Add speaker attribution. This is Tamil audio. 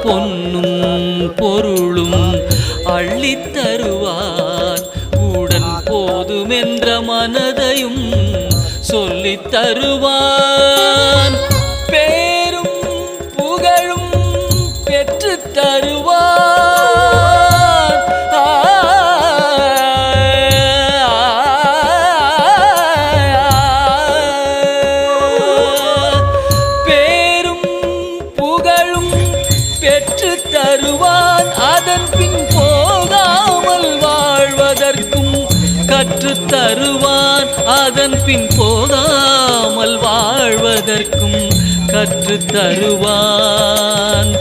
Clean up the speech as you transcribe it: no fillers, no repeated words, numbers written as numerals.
Speaker 1: பொன்னும் பொருளும் அள்ளித் தருவான். உடன் போதுமென்ற மனதையும் சொல்லித் தருவான். பேரும் புகழும் பெற்றுத் தருவான். பேரும் புகழும் பெற்றுத் தருவான். அதன் பின் போகாமல் வாழ்வதற்கும் கற்றுத் தருவான். அதன் பின் போகாமல் வாழ்வதற்கும் கற்றுத் தருவான்.